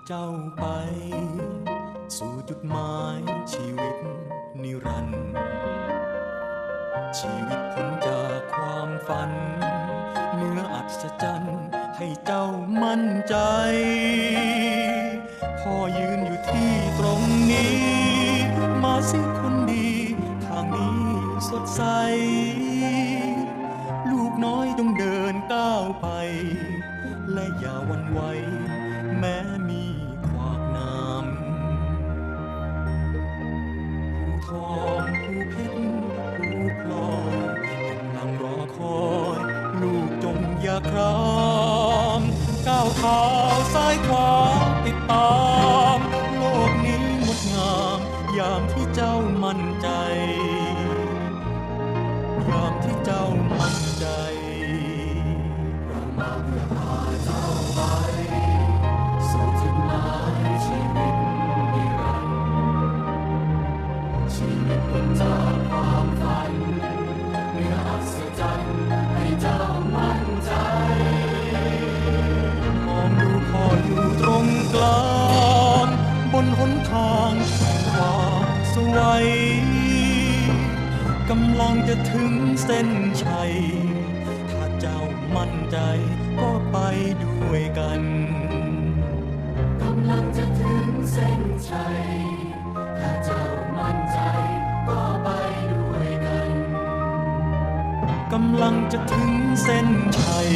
เจ้าไปสู่จุดหมายชีวิตนิรันดร์ชีวิตพ้นจากความฝันเหนืออัศจรรย์ให้เจ้ามั่นใจพ่อยืนอยู่ที่ตรงนี้มาสิคนดีทางนี้สดใสลูกน้อยต้องเดินก้าวไปและอย่าหวั่นไหวแม้มีขวากน้ำผู้ทองผู้เพชรผู้พลอยกำลังรอคอยลูกจงอย่าครามก้าวเท้าซ้ายขวาติดตามโลกนี้งดงามยามที่เจ้ามั่นใจยามที่เจ้ามั่นใจเรามาเพื่อพาเจ้าไปสู่จุดหมายชีวิตนิรันดร์ชีวิตพ้นจากความฝันเหนืออัศจรรย์ให้เจ้ามั่นใจมองดูพ่ออยู่ตรงกลางบนหนทางแห่งความสวยกำลังจะถึงเส้นชัยถ้าเจ้ามั่นใจก็ไปด้วยกันกำลังจะถึงเส้นชัยถ้าเจ้ามั่นใจก็ไปด้วยกันกำลังจะถึงเส้นชัย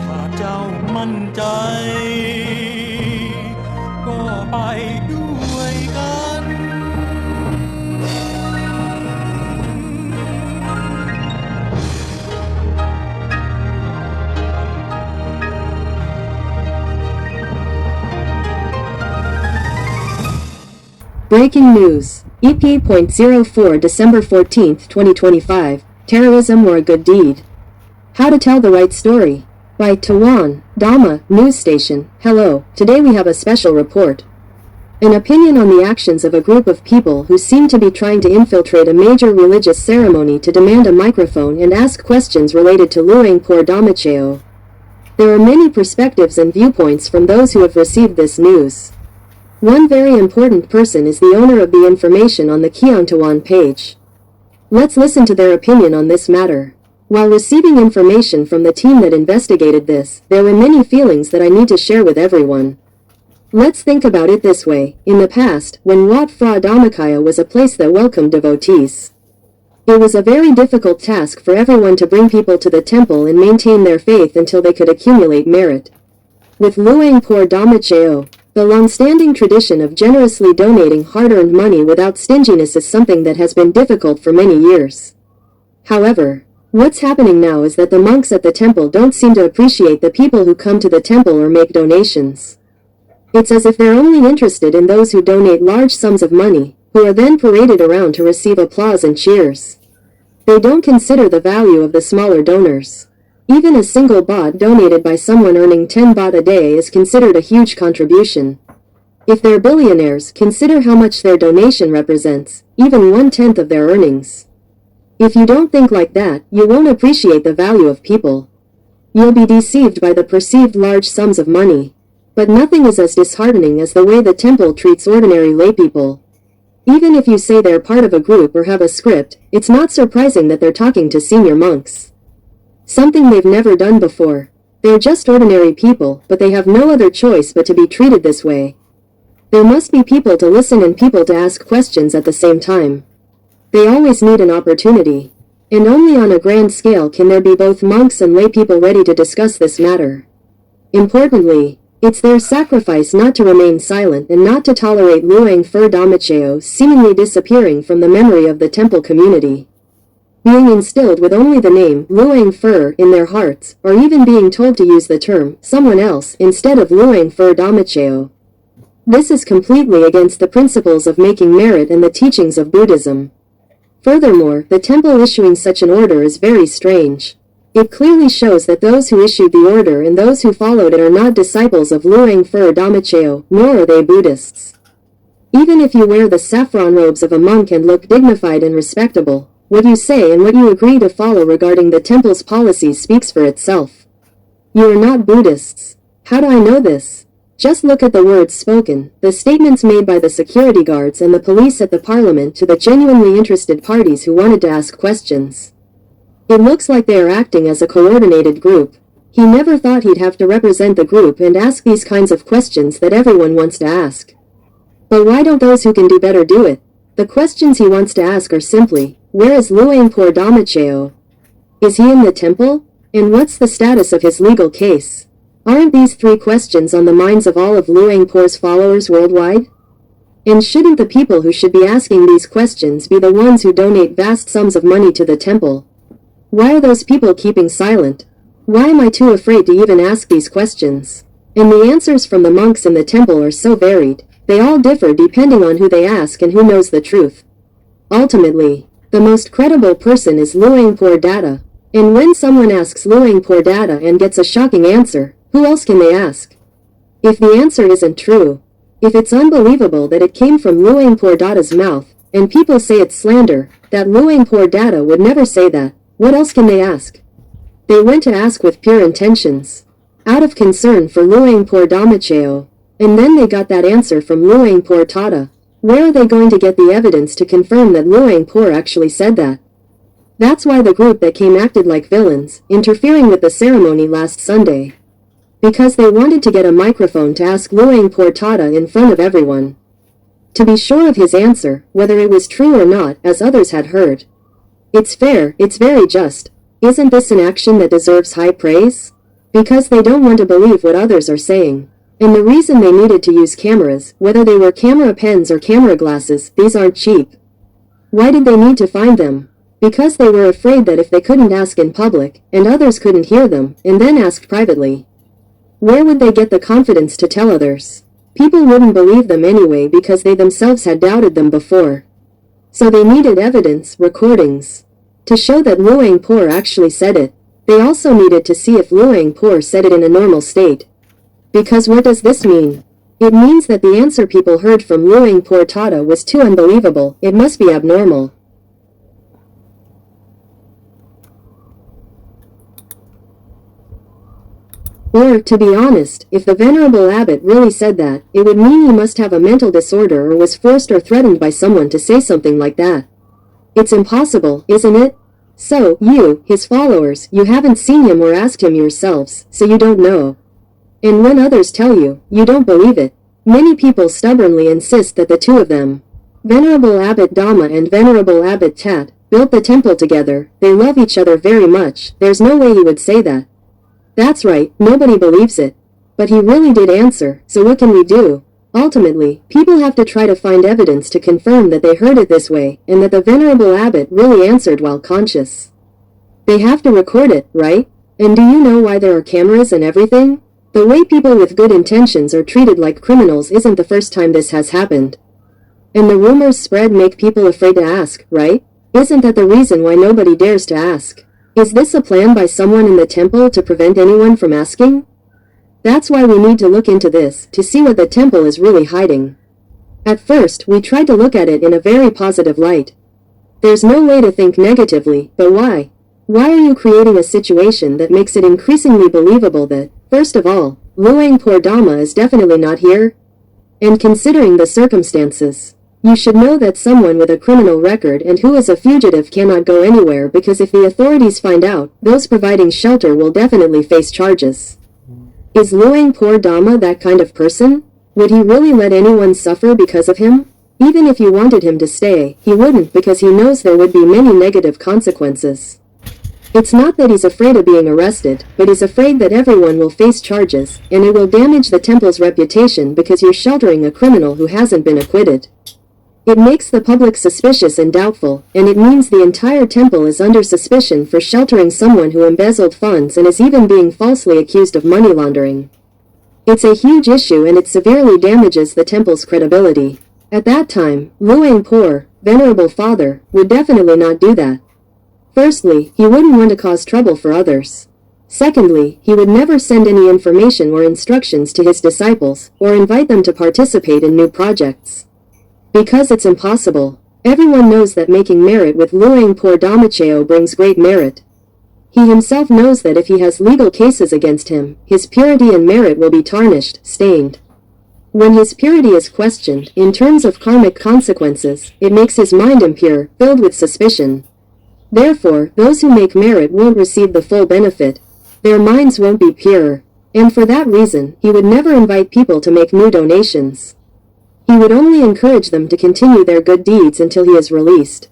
ถ้าเจ้ามั่นใจก็ไปด้วยกัน Breaking news. EP.04 December 14th, 2025. Terrorism or a good deed? How to tell the right story. By Tawan, Dhamma, news station. Hello, today we have a special report. An opinion on the actions of a group of people who seem to be trying to infiltrate a major religious ceremony to demand a microphone and ask questions related to Luang Por Dhamma. There are many perspectives and viewpoints from those who have received this news. One very important person is the owner of the information on the Tawan page. Let's listen to their opinion on this matter. While receiving information from the team that investigated this, there were many feelings that I need to share with everyone. Let's think about it this way. In the past, when Wat Phra Dhammakaya was a place that welcomed devotees, it was a very difficult task for everyone to bring people to the temple and maintain their faith until they could accumulate merit. With Luang Por Dhamma, the long-standing tradition of generously donating hard-earned money without stinginess is something that has been difficult for many years. However, what's happening now is that the monks at the temple don't seem to appreciate the people who come to the temple or make donations. It's as if they're only interested in those who donate large sums of money, who are then paraded around to receive applause and cheers. They don't consider the value of the smaller donors. Even a single baht donated by someone earning 10 baht a day is considered a huge contribution. If they're billionaires, consider how much their donation represents, even 1/10 of their earnings. If you don't think like that, you won't appreciate the value of people. You'll be deceived by the perceived large sums of money. But nothing is as disheartening as the way the temple treats ordinary laypeople. Even if you say they're part of a group or have a script, it's not surprising that they're talking to senior monks. Something they've never done before. They're just ordinary people, but they have no other choice but to be treated this way. There must be people to listen and people to ask questions at the same time. They always need an opportunity. And only on a grand scale can there be both monks and lay people ready to discuss this matter. Importantly, it's their sacrifice not to remain silent and not to tolerate Luang Phra Dhamma seemingly disappearing from the memory of the temple community. being instilled with only the name Luang Fur in their hearts, or even being told to use the term someone else instead of Luang Fur Dhammacheo. This is completely against the principles of making merit and the teachings of Buddhism. Furthermore, the temple issuing such an order is very strange. It clearly shows that those who issued the order and those who followed it are not disciples of Luang Fur Dhammacheo, nor are they Buddhists. Even if you wear the saffron robes of a monk and look dignified and respectable, what you say and what you agree to follow regarding the temple's policies speaks for itself. You are not Buddhists. How do I know this? Just look at the words spoken, the statements made by the security guards and the police at the parliament to the genuinely interested parties who wanted to ask questions. It looks like they are acting as a coordinated group. He never thought he'd have to represent the group and ask these kinds of questions that everyone wants to ask. But why don't those who can do better do it? The questions he wants to ask are simply, where is Luang Por Dhammacheo? Is he in the temple? And what's the status of his legal case? Aren't these three questions on the minds of all of Luang Por's followers worldwide? And shouldn't the people who should be asking these questions be the ones who donate vast sums of money to the temple? Why are those people keeping silent? Why am I too afraid to even ask these questions? And the answers from the monks in the temple are so varied. They all differ depending on who they ask and who knows the truth. Ultimately, the most credible person is Luang Por Datta. And when someone asks Luang Por Datta and gets a shocking answer, who else can they ask? If the answer isn't true, if it's unbelievable that it came from Luang Por Datta's mouth, and people say it's slander, that Luang Por Datta would never say that, what else can they ask? They went to ask with pure intentions, out of concern for Luang Por Dhammacheo, and then they got that answer from Luang Por Tata. Where are they going to get the evidence to confirm that Luang Por actually said that? That's why the group that came acted like villains, interfering with the ceremony last Sunday. Because they wanted to get a microphone to ask Luang Por Tata in front of everyone. To be sure of his answer, whether it was true or not, as others had heard. It's fair, it's very just. Isn't this an action that deserves high praise? Because they don't want to believe what others are saying. And the reason they needed to use cameras, whether they were camera pens or camera glasses, these aren't cheap. Why did they need to find them? Because they were afraid that if they couldn't ask in public, and others couldn't hear them, and then asked privately, where would they get the confidence to tell others? People wouldn't believe them anyway because they themselves had doubted them before. So they needed evidence, recordings, to show that Luang Por actually said it. They also needed to see if Luang Por said it in a normal state. Because what does this mean? It means that the answer people heard from Luang Por Tata was too unbelievable, it must be abnormal. Or, to be honest, if the Venerable Abbot really said that, it would mean he must have a mental disorder or was forced or threatened by someone to say something like that. It's impossible, isn't it? So, you, his followers, you haven't seen him or asked him yourselves, so you don't know. And when others tell you, you don't believe it. Many people stubbornly insist that the two of them, Venerable Abbot Dhamma and Venerable Abbot Tat, built the temple together, they love each other very much, there's no way he would say that. That's right, nobody believes it. But he really did answer, so what can we do? Ultimately, people have to try to find evidence to confirm that they heard it this way, and that the Venerable Abbot really answered while conscious. They have to record it, right? And do you know why there are cameras and everything? The way people with good intentions are treated like criminals isn't the first time this has happened. And the rumors spread make people afraid to ask, right? Isn't that the reason why nobody dares to ask? Is this a plan by someone in the temple to prevent anyone from asking? That's why we need to look into this, to see what the temple is really hiding. At first, we tried to look at it in a very positive light. There's no way to think negatively, but why? Why are you creating a situation that makes it increasingly believable that, first of all, Luang Por Dhamma is definitely not here? And considering the circumstances, you should know that someone with a criminal record and who is a fugitive cannot go anywhere because if the authorities find out, those providing shelter will definitely face charges. Is Luang Por Dhamma that kind of person? Would he really let anyone suffer because of him? Even if you wanted him to stay, he wouldn't because he knows there would be many negative consequences. It's not that he's afraid of being arrested, but he's afraid that everyone will face charges, and it will damage the temple's reputation because you're sheltering a criminal who hasn't been acquitted. It makes the public suspicious and doubtful, and it means the entire temple is under suspicion for sheltering someone who embezzled funds and is even being falsely accused of money laundering. It's a huge issue and it severely damages the temple's credibility. At that time, Luang-por, Venerable Father, would definitely not do that. Firstly, he wouldn't want to cause trouble for others. Secondly, he would never send any information or instructions to his disciples, or invite them to participate in new projects. Because it's impossible. Everyone knows that making merit with Luang-por Dhamma brings great merit. He himself knows that if he has legal cases against him, his purity and merit will be tarnished, stained. When his purity is questioned, in terms of karmic consequences, it makes his mind impure, filled with suspicion. Therefore, those who make merit won't receive the full benefit. Their minds won't be pure. And for that reason, he would never invite people to make new donations. He would only encourage them to continue their good deeds until he is released.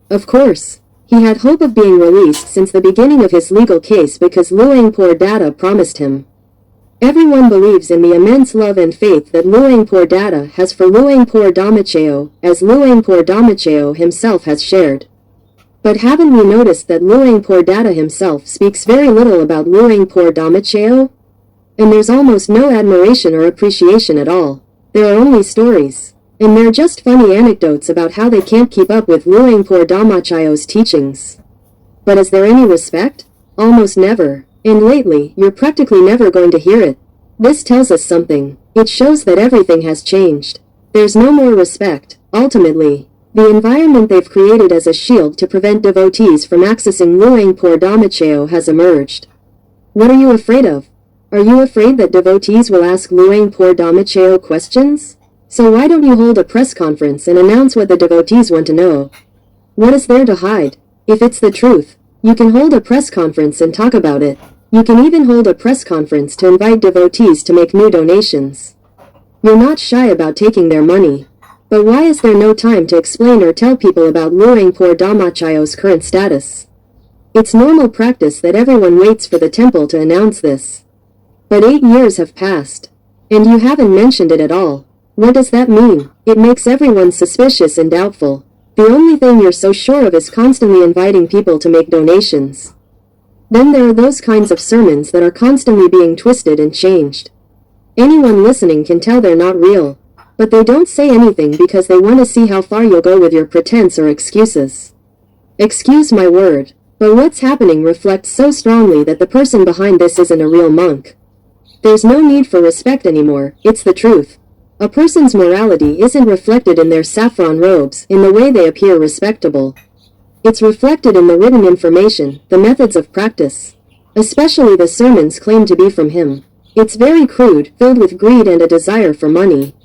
Of course, he had hope of being released since the beginning of his legal case because Luang-por Datta promised him. Everyone believes in the immense love and faith that Luang-por Datta has for Luang-por Dhamma, as Luang-por Dhamma himself has shared. But haven't we noticed that Luang-por Datta himself speaks very little about Luang-por Dhamma? And there's almost no admiration or appreciation at all. There are only stories. And they're just funny anecdotes about how they can't keep up with Luang-por Dhamma's teachings. But is there any respect? Almost never. And lately, you're practically never going to hear it. This tells us something. It shows that everything has changed. There's no more respect. Ultimately, the environment they've created as a shield to prevent devotees from accessing Luang-por Dhamma has emerged. What are you afraid of? Are you afraid that devotees will ask Luang-por Dhamma questions? So why don't you hold a press conference and announce what the devotees want to know? What is there to hide? If it's the truth, you can hold a press conference and talk about it. You can even hold a press conference to invite devotees to make new donations. You're not shy about taking their money. But why is there no time to explain or tell people about Luang-por Dhamma's current status? It's normal practice that everyone waits for the temple to announce this. But 8 years have passed. And you haven't mentioned it at all. What does that mean? It makes everyone suspicious and doubtful. The only thing you're so sure of is constantly inviting people to make donations. Then there are those kinds of sermons that are constantly being twisted and changed. Anyone listening can tell they're not real. But they don't say anything because they want to see how far you'll go with your pretense or excuses. Excuse my word, but what's happening reflects so strongly that the person behind this isn't a real monk. There's no need for respect anymore, it's the truth. A person's morality isn't reflected in their saffron robes, in the way they appear respectable. It's reflected in the written information, the methods of practice. Especially the sermons claimed to be from him. It's very crude, filled with greed and a desire for money.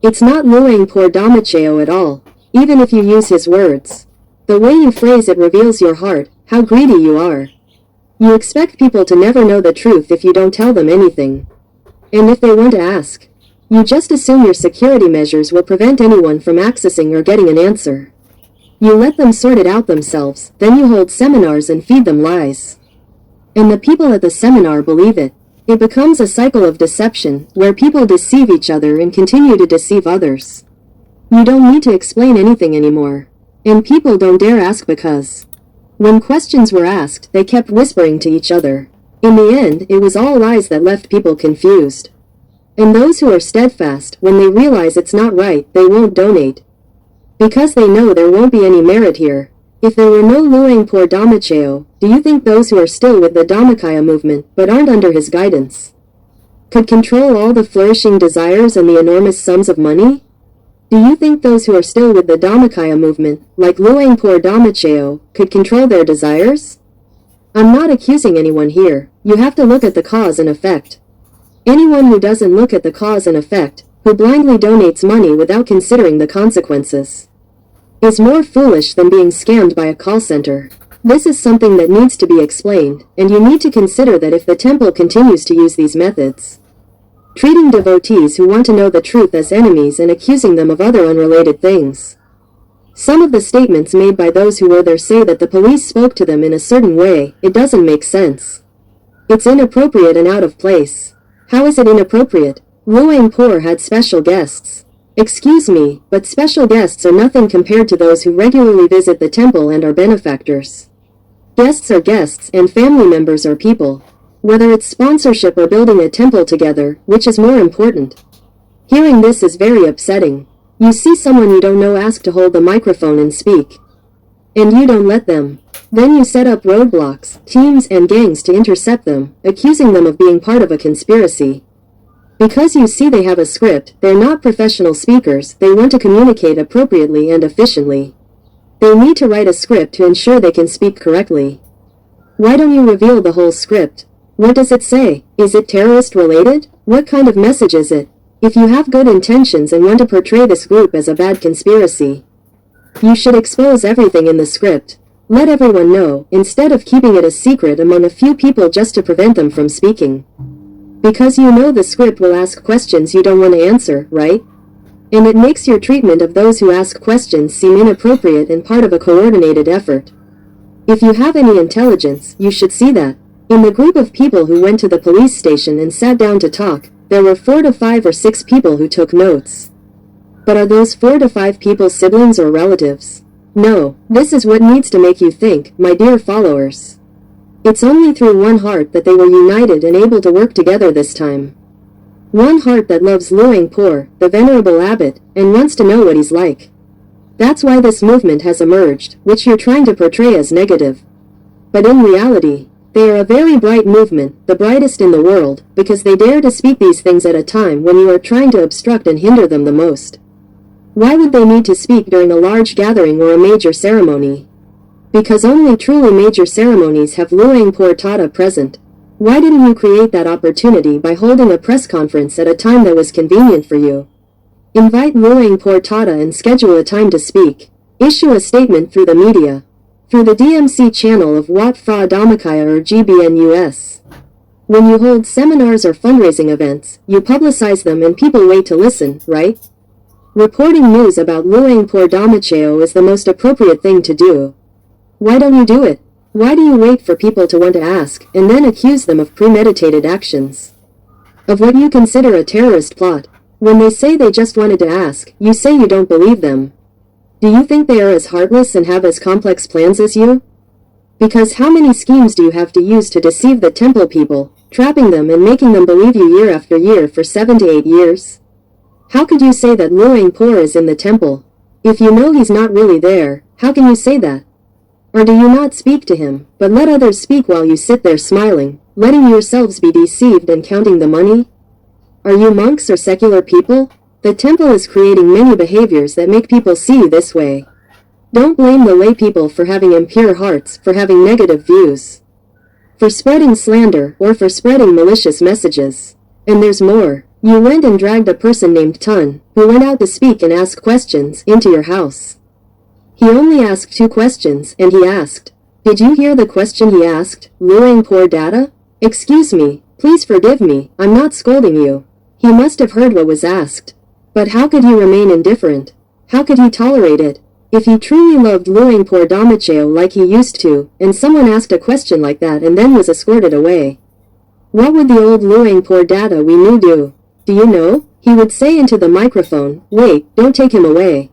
It's not Luang-por Dhamma at all, even if you use his words. The way you phrase it reveals your heart, how greedy you are. You expect people to never know the truth if you don't tell them anything. And if they want to ask, you just assume your security measures will prevent anyone from accessing or getting an answer. You let them sort it out themselves, then you hold seminars and feed them lies. And the people at the seminar believe it. It becomes a cycle of deception, where people deceive each other and continue to deceive others. You don't need to explain anything anymore. And people don't dare ask because when questions were asked, they kept whispering to each other. In the end, it was all lies that left people confused. And those who are steadfast, when they realize it's not right, they won't donate. Because they know there won't be any merit here. If there were no Luang-por Dhamma, do you think those who are still with the Dhammakaya movement, but aren't under his guidance, could control all the flourishing desires and the enormous sums of money? Do you think those who are still with the Dhammakaya movement, like Luang-por Dhamma, could control their desires? I'm not accusing anyone here. You have to look at the cause and effect. Anyone who doesn't look at the cause and effect, who blindly donates money without considering the consequences, is more foolish than being scammed by a call center. This is something that needs to be explained, and you need to consider that if the temple continues to use these methods, treating devotees who want to know the truth as enemies and accusing them of other unrelated things. Some of the statements made by those who were there say that the police spoke to them in a certain way. It doesn't make sense. It's inappropriate and out of place. How is it inappropriate? Luang-por had special guests. Excuse me, but special guests are nothing compared to those who regularly visit the temple and are benefactors. Guests are guests, and family members are people. Whether it's sponsorship or building a temple together, which is more important? Hearing this is very upsetting. You see someone you don't know ask to hold the microphone and speak. And you don't let them. Then you set up roadblocks, teams and gangs to intercept them, accusing them of being part of a conspiracy. Because you see they have a script, they're not professional speakers, they want to communicate appropriately and efficiently. They need to write a script to ensure they can speak correctly. Why don't you reveal the whole script? What does it say? Is it terrorist related? What kind of message is it? If you have good intentions and want to portray this group as a bad conspiracy, you should expose everything in the script. Let everyone know, instead of keeping it a secret among a few people just to prevent them from speaking. Because you know the script will ask questions you don't want to answer, right? And it makes your treatment of those who ask questions seem inappropriate and part of a coordinated effort. If you have any intelligence, you should see that. In the group of people who went to the police station and sat down to talk, there were 4 to 5 or 6 people who took notes. But are those 4 to 5 people siblings or relatives? No, this is what needs to make you think, my dear followers. It's only through one heart that they were united and able to work together this time. One heart that loves Luang Por, the venerable abbot, and wants to know what he's like. That's why this movement has emerged, which you're trying to portray as negative. But in reality, they are a very bright movement, the brightest in the world, because they dare to speak these things at a time when you are trying to obstruct and hinder them the most. Why would they need to speak during a large gathering or a major ceremony? Because only truly major ceremonies have Luang Por Tata present. Why didn't you create that opportunity by holding a press conference at a time that was convenient for you? Invite Luang Por Tata and schedule a time to speak. Issue a statement through the media. Through the DMC channel of Wat Phra Dhammakaya or GBNUS. When you hold seminars or fundraising events, you publicize them and people wait to listen, right? Reporting news about Luang Por Dhammacheo is the most appropriate thing to do. Why don't you do it? Why do you wait for people to want to ask, and then accuse them of premeditated actions? Of what you consider a terrorist plot? When they say they just wanted to ask, you say you don't believe them. Do you think they are as heartless and have as complex plans as you? Because how many schemes do you have to use to deceive the temple people, trapping them and making them believe you year after year for 7 to 8 years? How could you say that Luang Por is in the temple? If you know he's not really there, how can you say that? Or do you not speak to him, but let others speak while you sit there smiling, letting yourselves be deceived and counting the money? Are you monks or secular people? The temple is creating many behaviors that make people see you this way. Don't blame the lay people for having impure hearts, for having negative views, for spreading slander, or for spreading malicious messages. And there's more. You went and dragged a person named Tun, who went out to speak and ask questions, into your house. He only asked 2 questions, and he asked, did you hear the question he asked, Luang Por Data? Excuse me, please forgive me, I'm not scolding you. He must have heard what was asked. But how could he remain indifferent? How could he tolerate it? If he truly loved Luang Por Dhammacheo like he used to, and someone asked a question like that and then was escorted away, what would the old Luang Por Data we knew do? Do you know? He would say into the microphone, wait, don't take him away.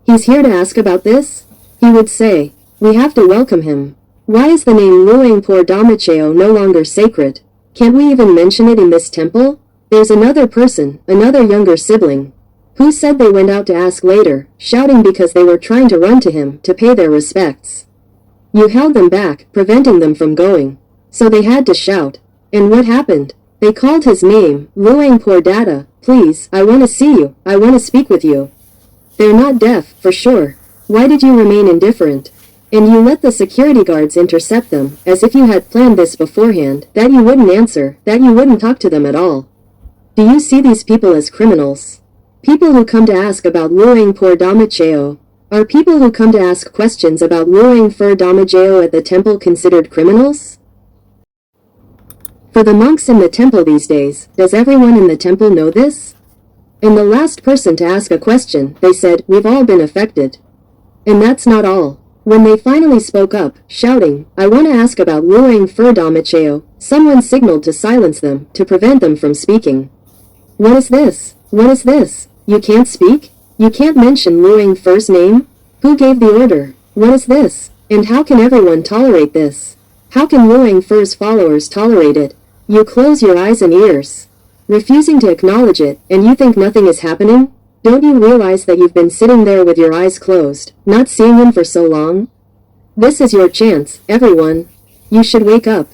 He's here to ask about this? He would say, we have to welcome him. Why is the name Luang Por Dhammacheo no longer sacred? Can't we even mention it in this temple? There's another person, another younger sibling, who said they went out to ask later, shouting because they were trying to run to him to pay their respects. You held them back, preventing them from going. So they had to shout. And what happened? They called his name, Luang Por Data, please, I want to see you, I want to speak with you. They're not deaf, for sure. Why did you remain indifferent? And you let the security guards intercept them, as if you had planned this beforehand, that you wouldn't answer, that you wouldn't talk to them at all. Do you see these people as criminals? People who come to ask about Luang Por Dhammacheo. Are people who come to ask questions about Luang Por Dhammacheo at the temple considered criminals? For the monks in the temple these days, does everyone in the temple know this? And the last person to ask a question, they said, we've all been affected. And that's not all. When they finally spoke up, shouting, I want to ask about Luang Por Dhammacheo, someone signaled to silence them, to prevent them from speaking. What is this? What is this? You can't speak? You can't mention Luang Fur's name? Who gave the order? What is this? And how can everyone tolerate this? How can Luang Fur's followers tolerate it? You close your eyes and ears, refusing to acknowledge it, and you think nothing is happening? Don't you realize that you've been sitting there with your eyes closed, not seeing him for so long? This is your chance, everyone. You should wake up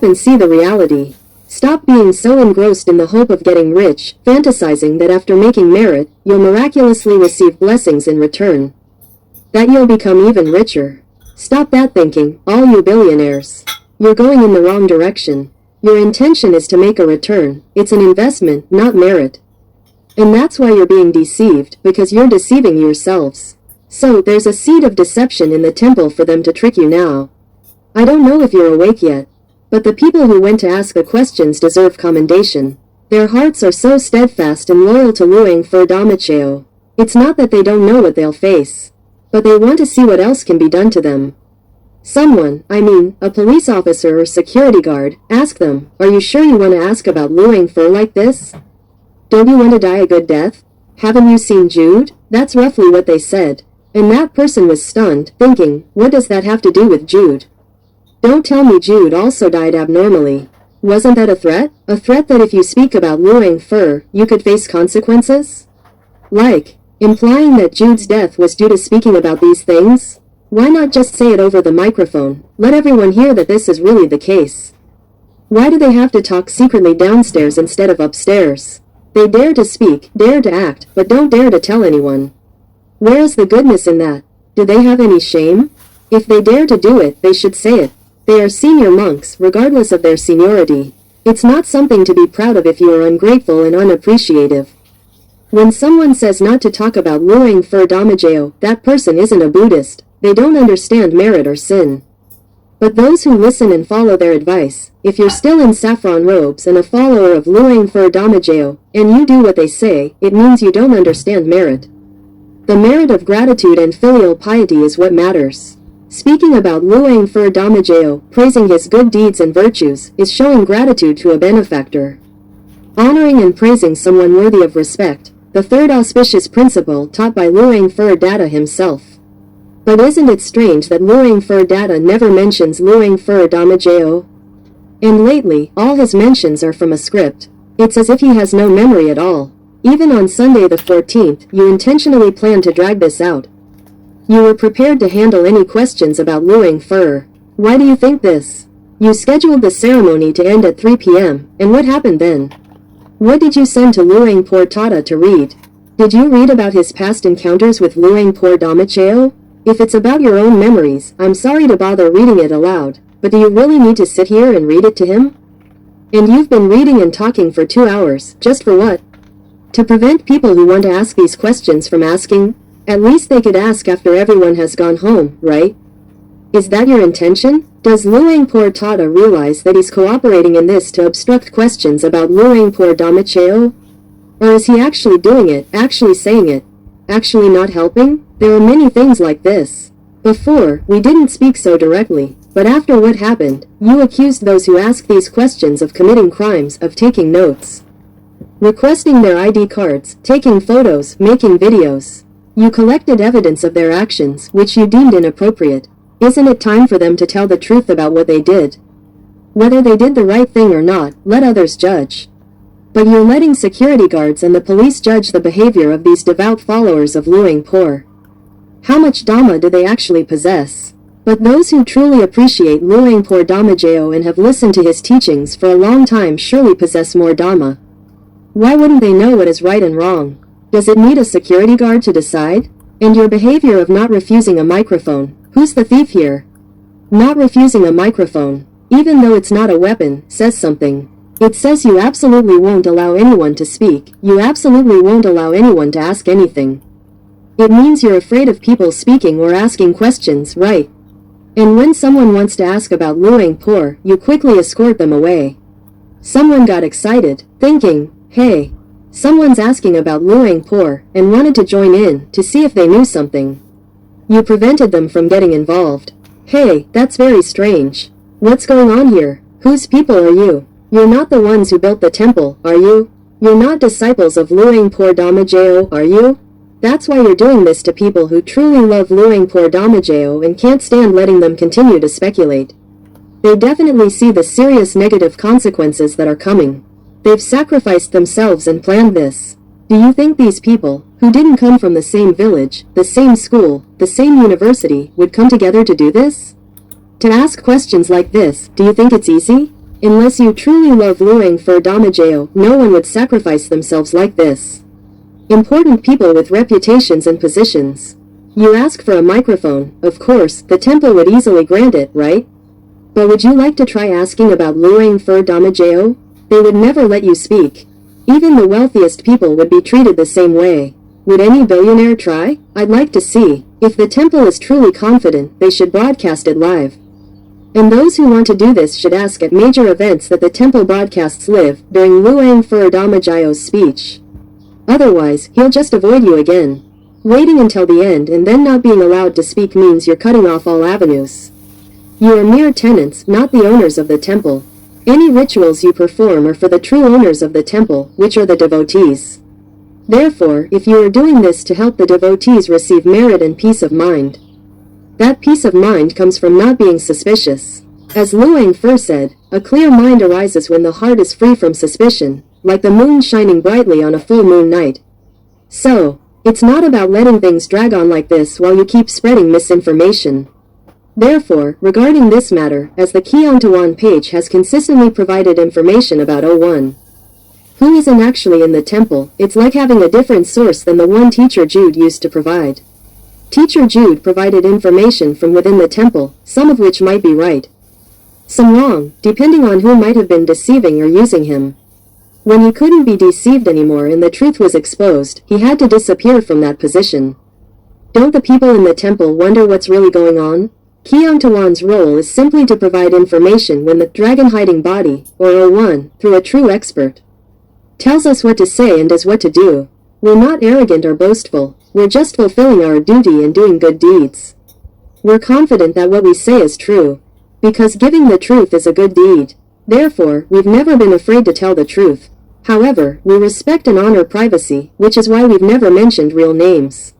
and see the reality. Stop being so engrossed in the hope of getting rich, fantasizing that after making merit, you'll miraculously receive blessings in return. That you'll become even richer. Stop that thinking, all you billionaires. You're going in the wrong direction. Your intention is to make a return. It's an investment, not merit. And that's why you're being deceived, because you're deceiving yourselves. So, there's a seed of deception in the temple for them to trick you now. I don't know if you're awake yet, but the people who went to ask the questions deserve commendation. Their hearts are so steadfast and loyal to Luang Fur Dhamma. It's not that they don't know what they'll face, but they want to see what else can be done to them. Someone, a police officer or security guard, ask them, are you sure you want to ask about Luang Fur like this? Don't you want to die a good death? Haven't you seen Jude? That's roughly what they said. And that person was stunned, thinking, what does that have to do with Jude? Don't tell me Jude also died abnormally. Wasn't that a threat? A threat that if you speak about Luang Fur, you could face consequences? Like, implying that Jude's death was due to speaking about these things? Why not just say it over the microphone? Let everyone hear that this is really the case. Why do they have to talk secretly downstairs instead of upstairs? They dare to speak, dare to act, but don't dare to tell anyone. Where is the goodness in that? Do they have any shame? If they dare to do it, they should say it. They are senior monks, regardless of their seniority. It's not something to be proud of if you are ungrateful and unappreciative. When someone says not to talk about Luang Fur Dhamma, that person isn't a Buddhist. They don't understand merit or sin. But those who listen and follow their advice, if you're still in saffron robes and a follower of Luang Fur Dhamma, and you do what they say, it means you don't understand merit. The merit of gratitude and filial piety is what matters. Speaking about Luang Fur Dhamma, praising his good deeds and virtues, is showing gratitude to a benefactor. Honoring and praising someone worthy of respect, the third auspicious principle taught by Luang Fur Datta himself. But isn't it strange that Luang Fur Datta never mentions Luang Fur Dhamma? And lately, all his mentions are from a script. It's as if he has no memory at all. Even on Sunday the 14th, you intentionally planned to drag this out. You were prepared to handle any questions about Luang Fur. Why do you think this? You scheduled the ceremony to end at 3 p.m., and what happened then? What did you send to Luang Por Tata to read? Did you read about his past encounters with Luang Por Dhamma? If it's about your own memories, I'm sorry to bother reading it aloud, but do you really need to sit here and read it to him? And you've been reading and talking for 2 hours, just for what? To prevent people who want to ask these questions from asking? At least they could ask after everyone has gone home, right? Is that your intention? Does Luang Por Tata realize that he's cooperating in this to obstruct questions about Luang Por Dhamma? Or is he actually doing it, actually saying it, actually not helping? There are many things like this. Before, we didn't speak so directly, but after what happened, you accused those who ask these questions of committing crimes, of taking notes, requesting their ID cards, taking photos, making videos. You collected evidence of their actions, which you deemed inappropriate. Isn't it time for them to tell the truth about what they did? Whether they did the right thing or not, let others judge. But you're letting security guards and the police judge the behavior of these devout followers of Luang Por. How much Dhamma do they actually possess? But those who truly appreciate Luang Por Dhamma and have listened to his teachings for a long time surely possess more Dhamma. Why wouldn't they know what is right and wrong? Does it need a security guard to decide? And your behavior of not refusing a microphone, who's the thief here? Not refusing a microphone, even though it's not a weapon, says something. It says you absolutely won't allow anyone to speak, you absolutely won't allow anyone to ask anything. It means you're afraid of people speaking or asking questions, right? And when someone wants to ask about Luang Por, you quickly escort them away. Someone got excited, thinking, hey, someone's asking about Luang Por, and wanted to join in, to see if they knew something. You prevented them from getting involved. Hey, that's very strange. What's going on here? Whose people are you? You're not the ones who built the temple, are you? You're not disciples of Luang-por Dhamma, are you? That's why you're doing this to people who truly love Luang-por Dhamma and can't stand letting them continue to speculate. They definitely see the serious negative consequences that are coming. They've sacrificed themselves and planned this. Do you think these people, who didn't come from the same village, the same school, the same university, would come together to do this? To ask questions like this, do you think it's easy? Unless you truly love Luang-por Dhamma, no one would sacrifice themselves like this. Important people with reputations and positions. You ask for a microphone, of course, the temple would easily grant it, right? But would you like to try asking about Luang-por Dhamma? They would never let you speak. Even the wealthiest people would be treated the same way. Would any billionaire try? I'd like to see. If the temple is truly confident, they should broadcast it live. And those who want to do this should ask at major events that the temple broadcasts live during Luang-por Dhamma's speech. Otherwise, he'll just avoid you again. Waiting until the end and then not being allowed to speak means you're cutting off all avenues. You are mere tenants, not the owners of the temple. Any rituals you perform are for the true owners of the temple, which are the devotees. Therefore, if you are doing this to help the devotees receive merit and peace of mind, that peace of mind comes from not being suspicious. As Luang-por said, a clear mind arises when the heart is free from suspicion, like the moon shining brightly on a full moon night. So, it's not about letting things drag on like this while you keep spreading misinformation. Therefore, regarding this matter, as the Tawan page has consistently provided information about 01, who isn't actually in the temple, it's like having a different source than the one Teacher Jude used to provide. Teacher Jude provided information from within the temple, some of which might be right, some wrong, depending on who might have been deceiving or using him. When he couldn't be deceived anymore and the truth was exposed, he had to disappear from that position. Don't the people in the temple wonder what's really going on? Tawan's role is simply to provide information when the dragon-hiding body, or 01, through a true expert, tells us what to say and does what to do. We're not arrogant or boastful, we're just fulfilling our duty and doing good deeds. We're confident that what we say is true, because giving the truth is a good deed. Therefore, we've never been afraid to tell the truth. However, we respect and honor privacy, which is why we've never mentioned real names.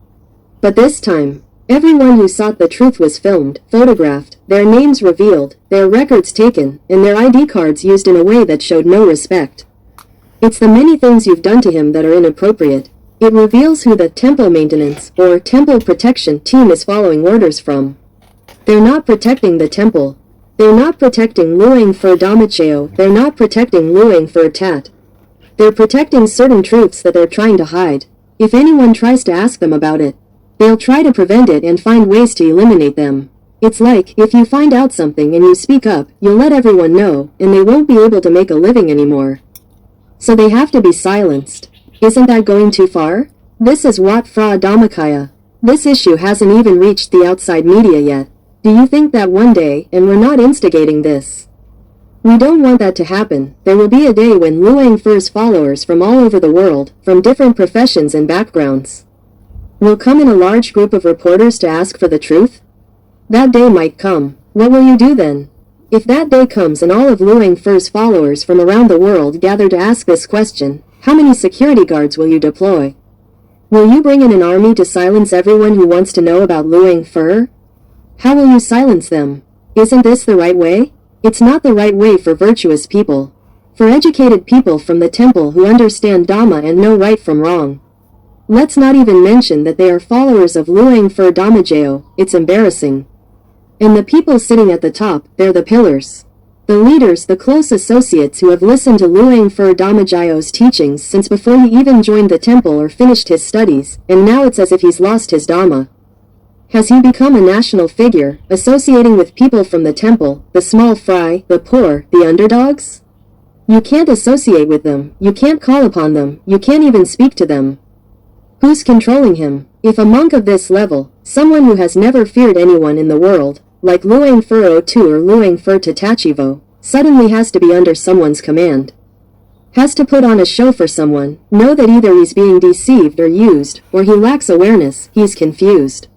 But this time, everyone who sought the truth was filmed, photographed, their names revealed, their records taken, and their ID cards used in a way that showed no respect. It's the many things you've done to him that are inappropriate. It reveals who the temple maintenance, or temple protection team is following orders from. They're not protecting the temple. They're not protecting Luang-por Dhamma, they're not protecting Luang-por Tat. They're protecting certain truths that they're trying to hide. If anyone tries to ask them about it, they'll try to prevent it and find ways to eliminate them. It's like, if you find out something and you speak up, you'll let everyone know, and they won't be able to make a living anymore. So they have to be silenced. Isn't that going too far? This is Wat Phra Dhammakaya. This issue hasn't even reached the outside media yet. Do you think that one day, and we're not instigating this, we don't want that to happen, there will be a day when Luang-por's followers from all over the world, from different professions and backgrounds, will come in a large group of reporters to ask for the truth? That day might come. What will you do then? If that day comes and all of Luang-por's followers from around the world gather to ask this question, how many security guards will you deploy? Will you bring in an army to silence everyone who wants to know about Luang-por? How will you silence them? Isn't this the right way? It's not the right way for virtuous people. For educated people from the temple who understand Dhamma and know right from wrong. Let's not even mention that they are followers of Luang-por Dhamma, it's embarrassing. And the people sitting at the top, they're the pillars. The leaders, the close associates who have listened to Luang-por Dhamma's teachings since before he even joined the temple or finished his studies, and now it's as if he's lost his Dhamma. Has he become a national figure, associating with people from the temple, the small fry, the poor, the underdogs? You can't associate with them, you can't call upon them, you can't even speak to them. Who's controlling him? If a monk of this level, someone who has never feared anyone in the world, like Luang-por 02 or Luang-por Tatachivo, suddenly has to be under someone's command, has to put on a show for someone, know that either he's being deceived or used, or he lacks awareness, he's confused.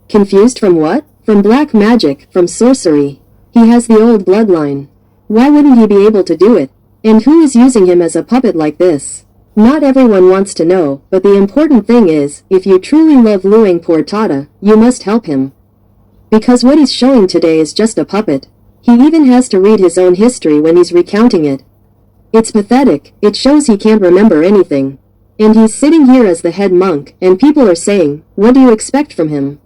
Confused from what? From black magic, from sorcery. He has the old bloodline. Why wouldn't he be able to do it? And who is using him as a puppet like this? Not everyone wants to know, but the important thing is, if you truly love Luang Por Tata, you must help him. Because what he's showing today is just a puppet. He even has to read his own history when he's recounting it. It's pathetic, it shows he can't remember anything. And he's sitting here as the head monk, and people are saying, what do you expect from him?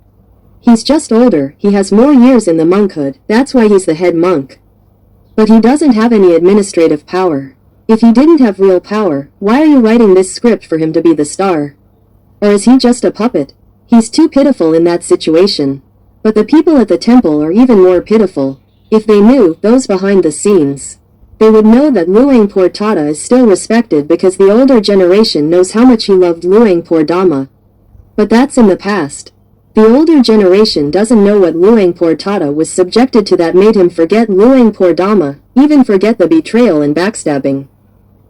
He's just older, he has more years in the monkhood, that's why he's the head monk. But he doesn't have any administrative power. If he didn't have real power, why are you writing this script for him to be the star? Or is he just a puppet? He's too pitiful in that situation. But the people at the temple are even more pitiful. If they knew, those behind the scenes, they would know that Luang Por Tata is still respected because the older generation knows how much he loved Luang Por Dhamma. But that's in the past. The older generation doesn't know what Luang Por Tata was subjected to that made him forget Luang Por Dhamma, even forget the betrayal and backstabbing.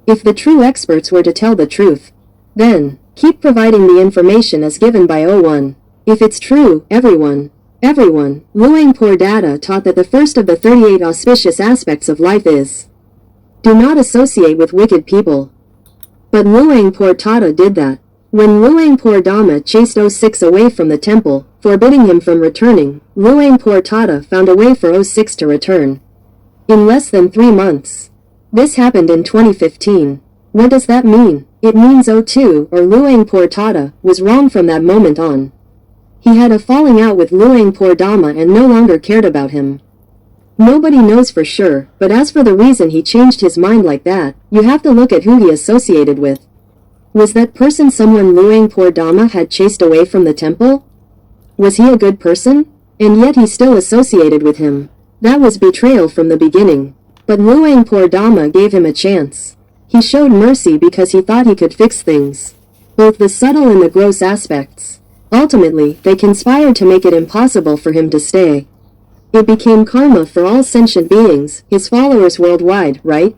If the true experts were to tell the truth, then, keep providing the information as given by O1. If it's true, everyone, Luang Por Tata taught that the first of the 38 auspicious aspects of life is, do not associate with wicked people. But Luang Por Tata did that. When Luang Por Dhamma chased 06 away from the temple, forbidding him from returning, Luang Por Tata found a way for 06 to return. In less than 3 months. This happened in 2015. What does that mean? It means 02, or Luang Por Tata, was wrong from that moment on. He had a falling out with Luang Por Dhamma and no longer cared about him. Nobody knows for sure, but as for the reason he changed his mind like that, you have to look at who he associated with. Was that person someone Luang Por Dhamma had chased away from the temple? Was he a good person? And yet he still associated with him. That was betrayal from the beginning. But Luang Por Dhamma gave him a chance. He showed mercy because he thought he could fix things. Both the subtle and the gross aspects. Ultimately, they conspired to make it impossible for him to stay. It became karma for all sentient beings, his followers worldwide, right?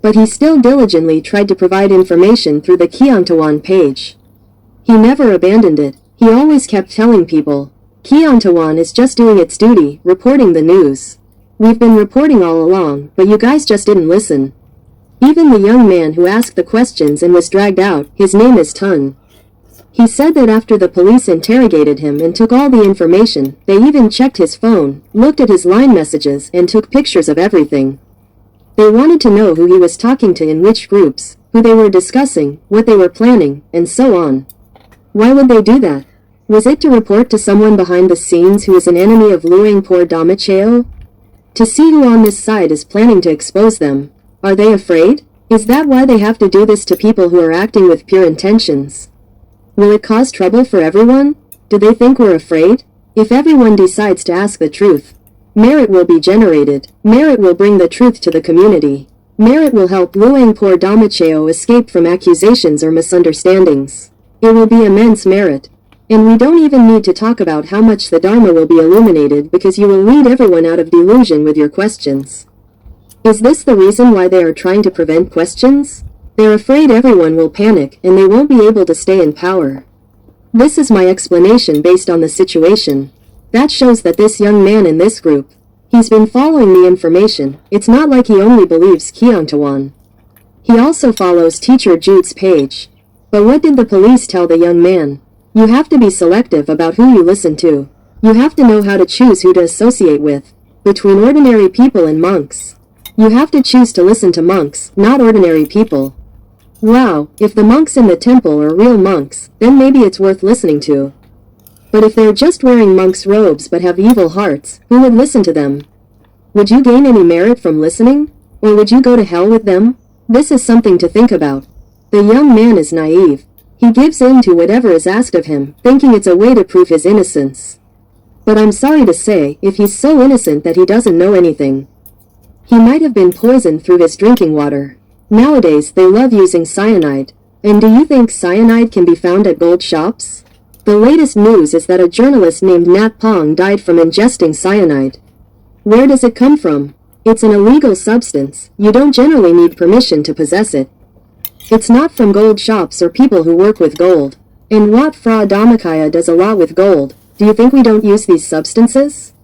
But he still diligently tried to provide information through the Tawan page. He never abandoned it. He always kept telling people, Tawan is just doing its duty, reporting the news. We've been reporting all along, but you guys just didn't listen. Even the young man who asked the questions and was dragged out, his name is Tawan. He said that after the police interrogated him and took all the information, they even checked his phone, looked at his line messages, and took pictures of everything. They wanted to know who he was talking to in which groups, who they were discussing, what they were planning, and so on. Why would they do that? Was it to report to someone behind the scenes who is an enemy of Luang Por Dhamma? To see who on this side is planning to expose them? Are they afraid? Is that why they have to do this to people who are acting with pure intentions? Will it cause trouble for everyone? Do they think we're afraid? If everyone decides to ask the truth, merit will be generated. Merit will bring the truth to the community. Merit will help Luang Por Dhamma escape from accusations or misunderstandings. It will be immense merit. And we don't even need to talk about how much the Dharma will be illuminated because you will lead everyone out of delusion with your questions. Is this the reason why they are trying to prevent questions? They're afraid everyone will panic and they won't be able to stay in power. This is my explanation based on the situation. That shows that this young man in this group, he's been following the information. It's not like he only believes Tawan. He also follows Teacher Jude's page. But what did the police tell the young man? You have to be selective about who you listen to. You have to know how to choose who to associate with. Between ordinary people and monks. You have to choose to listen to monks, not ordinary people. Wow, if the monks in the temple are real monks, then maybe it's worth listening to. But if they're just wearing monks' robes but have evil hearts, who would listen to them? Would you gain any merit from listening? Or would you go to hell with them? This is something to think about. The young man is naive. He gives in to whatever is asked of him, thinking it's a way to prove his innocence. But I'm sorry to say, if he's so innocent that he doesn't know anything, he might have been poisoned through his drinking water. Nowadays, they love using cyanide. And do you think cyanide can be found at gold shops? The latest news is that a journalist named Nat Pong died from ingesting cyanide. Where does it come from? It's an illegal substance. You don't generally need permission to possess it. It's not from gold shops or people who work with gold. And Wat Phra Dhammakaya does a lot with gold. Do you think we don't use these substances?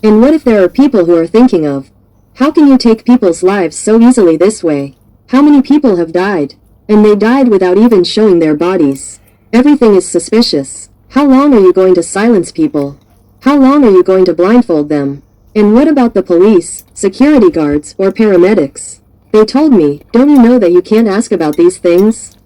And what if there are people who are thinking of, how can you take people's lives so easily this way? How many people have died? And they died without even showing their bodies. Everything is suspicious. How long are you going to silence people? How long are you going to blindfold them? And what about the police, security guards, or paramedics? They told me, don't you know that you can't ask about these things?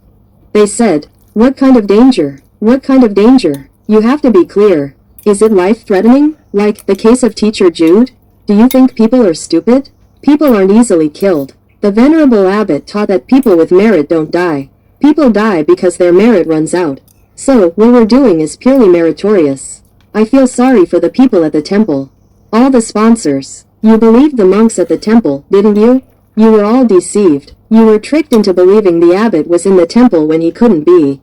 They said, what kind of danger? What kind of danger? You have to be clear. Is it life-threatening? Like the case of teacher Jude? Do you think people are stupid? People aren't easily killed. The Venerable Abbot taught that people with merit don't die. People die because their merit runs out. So, what we're doing is purely meritorious. I feel sorry for the people at the temple. All the sponsors. You believed the monks at the temple, didn't you? You were all deceived. You were tricked into believing the abbot was in the temple when he couldn't be.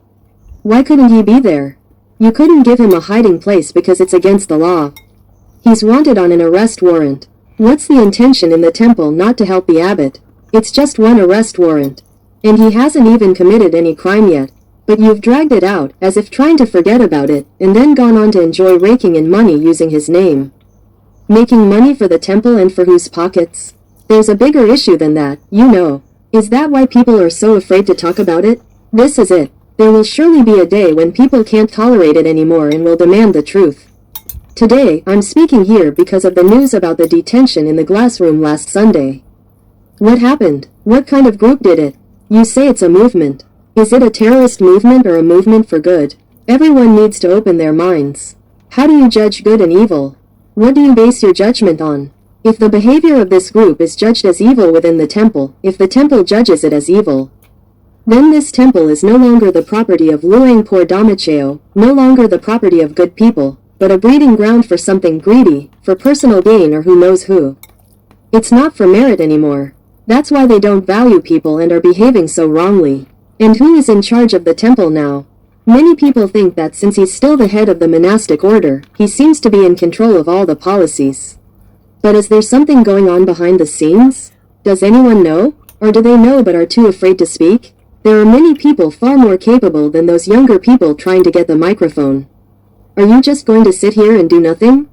Why couldn't he be there? You couldn't give him a hiding place because it's against the law. He's wanted on an arrest warrant. What's the intention in the temple not to help the abbot? It's just one arrest warrant. And he hasn't even committed any crime yet. But you've dragged it out, as if trying to forget about it, and then gone on to enjoy raking in money using his name. Making money for the temple and for whose pockets? There's a bigger issue than that, you know. Is that why people are so afraid to talk about it? This is it. There will surely be a day when people can't tolerate it anymore and will demand the truth. Today, I'm speaking here because of the news about the detention in the glass room last Sunday. What happened? What kind of group did it? You say it's a movement. Is it a terrorist movement or a movement for good? Everyone needs to open their minds. How do you judge good and evil? What do you base your judgment on? If the behavior of this group is judged as evil within the temple, if the temple judges it as evil, then this temple is no longer the property of Luangpur Dhamma, no longer the property of good people, but a breeding ground for something greedy, for personal gain or who knows who. It's not for merit anymore. That's why they don't value people and are behaving so wrongly. And who is in charge of the temple now? Many people think that since he's still the head of the monastic order, he seems to be in control of all the policies. But is there something going on behind the scenes? Does anyone know? Or do they know but are too afraid to speak? There are many people far more capable than those younger people trying to get the microphone. Are you just going to sit here and do nothing?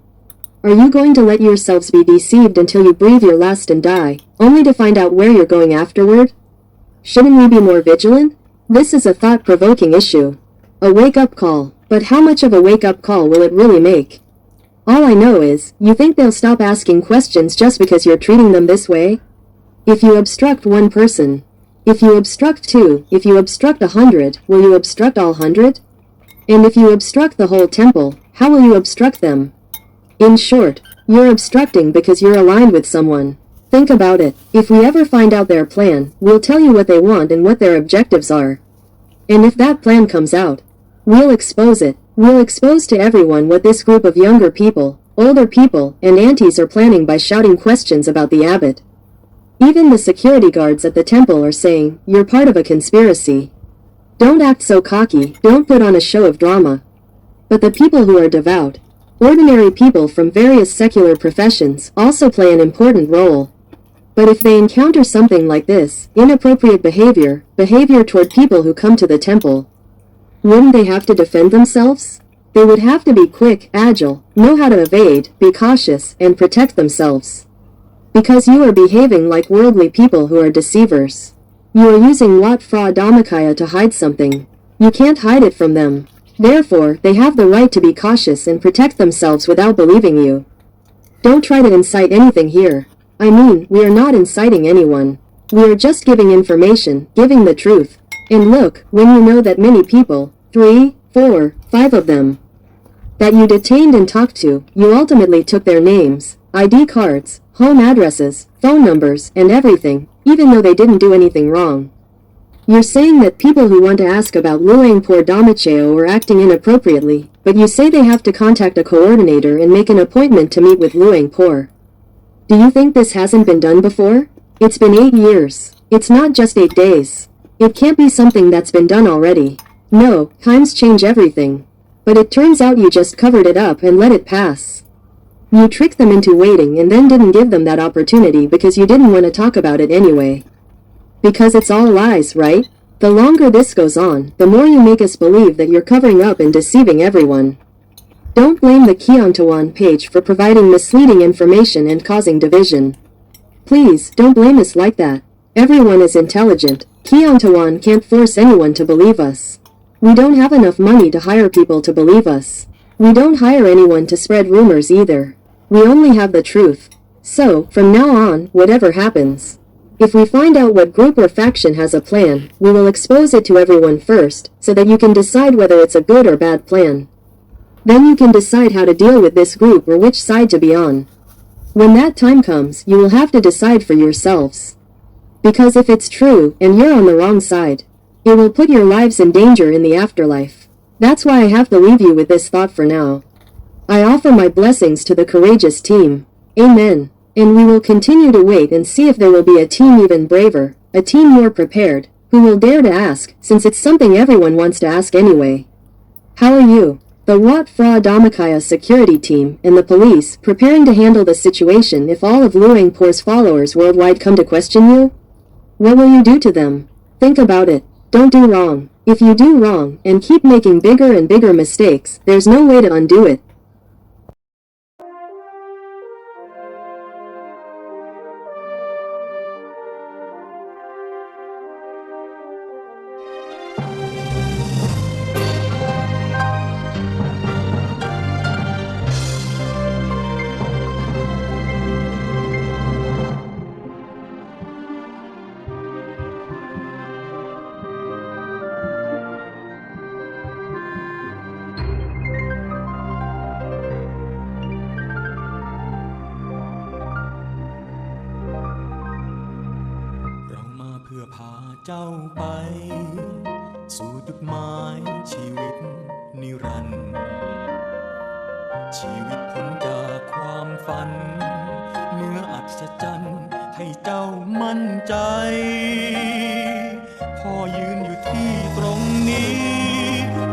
Are you going to let yourselves be deceived until you breathe your last and die, only to find out where you're going afterward? Shouldn't we be more vigilant? This is a thought-provoking issue. A wake-up call, but how much of a wake-up call will it really make? All I know is, you think they'll stop asking questions just because you're treating them this way? If you obstruct one person, if you obstruct two, if you obstruct 100, will you obstruct all 100? And if you obstruct the whole temple, how will you obstruct them? In short, you're obstructing because you're aligned with someone. Think about it. If we ever find out their plan, we'll tell you what they want and what their objectives are. And if that plan comes out, we'll expose it. We'll expose to everyone what this group of younger people, older people, and aunties are planning by shouting questions about the abbot. Even the security guards at the temple are saying, you're part of a conspiracy. Don't act so cocky, don't put on a show of drama. But the people who are devout, ordinary people from various secular professions, also play an important role. But if they encounter something like this, inappropriate behavior toward people who come to the temple, wouldn't they have to defend themselves? They would have to be quick, agile, know how to evade, be cautious, and protect themselves. Because you are behaving like worldly people who are deceivers. You are using Wat Phra Dhammakaya to hide something. You can't hide it from them. Therefore, they have the right to be cautious and protect themselves without believing you. Don't try to incite anything here. I mean, we are not inciting anyone. We are just giving information, giving the truth. And look, when you know that many people, 3, 4, 5 of them, that you detained and talked to, you ultimately took their names, ID cards, home addresses, phone numbers, and everything, even though they didn't do anything wrong. You're saying that people who want to ask about Luangpur Dhamma are acting inappropriately, but you say they have to contact a coordinator and make an appointment to meet with Luangpur. Do you think this hasn't been done before? It's been 8 years. It's not just 8 days. It can't be something that's been done already. No, times change everything. But it turns out you just covered it up and let it pass. You tricked them into waiting and then didn't give them that opportunity because you didn't want to talk about it anyway. Because it's all lies, right? The longer this goes on, the more you make us believe that you're covering up and deceiving everyone. Don't blame the Tawan page for providing misleading information and causing division. Please, don't blame us like that. Everyone is intelligent. Keon Tawan can't force anyone to believe us. We don't have enough money to hire people to believe us. We don't hire anyone to spread rumors either. We only have the truth. So, from now on, whatever happens, if we find out what group or faction has a plan, we will expose it to everyone first, so that you can decide whether it's a good or bad plan. Then you can decide how to deal with this group or which side to be on. When that time comes, you will have to decide for yourselves. Because if it's true, and you're on the wrong side, it will put your lives in danger in the afterlife. That's why I have to leave you with this thought for now. I offer my blessings to the courageous team. Amen. And we will continue to wait and see if there will be a team even braver, a team more prepared, who will dare to ask, since it's something everyone wants to ask anyway. How are you? The Wat Phra Dhammakaya security team and the police preparing to handle the situation if all of Luang Por's followers worldwide come to question you? What will you do to them? Think about it. Don't do wrong. If you do wrong and keep making bigger and bigger mistakes, there's no way to undo it.เพื่อพาเจ้าไปสู่จุดหมายชีวิตนิรันดร์ชีวิตพ้นจากความฝันเหนืออัศจรรย์ให้เจ้ามั่นใจพ่อยืนอยู่ที่ตรงนี้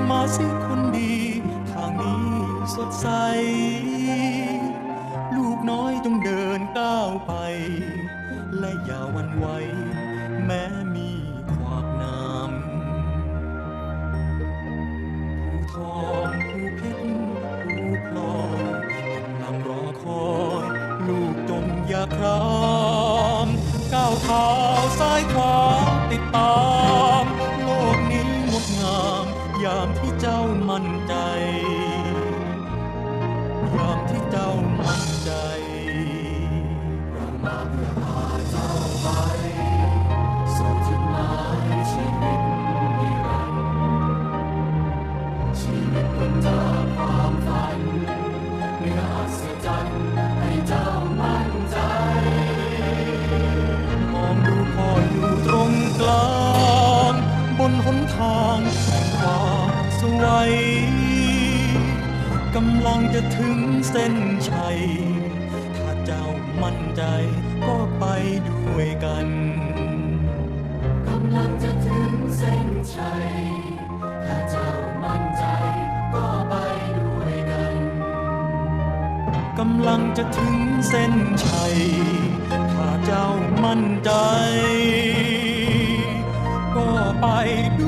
มาสิคนดีทางนี้สดใสลูกน้อยจงเดินก้าวไปและอย่าหวั่นไหวแม้มีขวากน้ำผู้ทองผู้เพชรผู้พลอยกำลังรอคอยลูกจงอย่าครามก้าวเท้าซ้ายขวาติดตามโลกนี้งดงามยามที่เจ้ามั่นใจยามที่เจ้ามั่นใจเรามาเพื่อพาเจ้าไปสู่จุดหมายชีวิตนิรันดร์ชีวิตพ้นจากความฝันเหนืออัศจรรย์ให้เจ้ามั่นใจมองดูพ่ออยู่ตรงกลางบนหนทางแห่งความสวยกำลังจะถึงเส้นชัยถ้าเจ้ามั่นใจก็ไปด้วยกันกำลังจะถึงเส้นชัยถ้าเจ้ามั่นใจก็ไปด้วยกันกำลังจะถึงเส้นชัยถ้าเจ้ามั่นใจก็ไปด้วย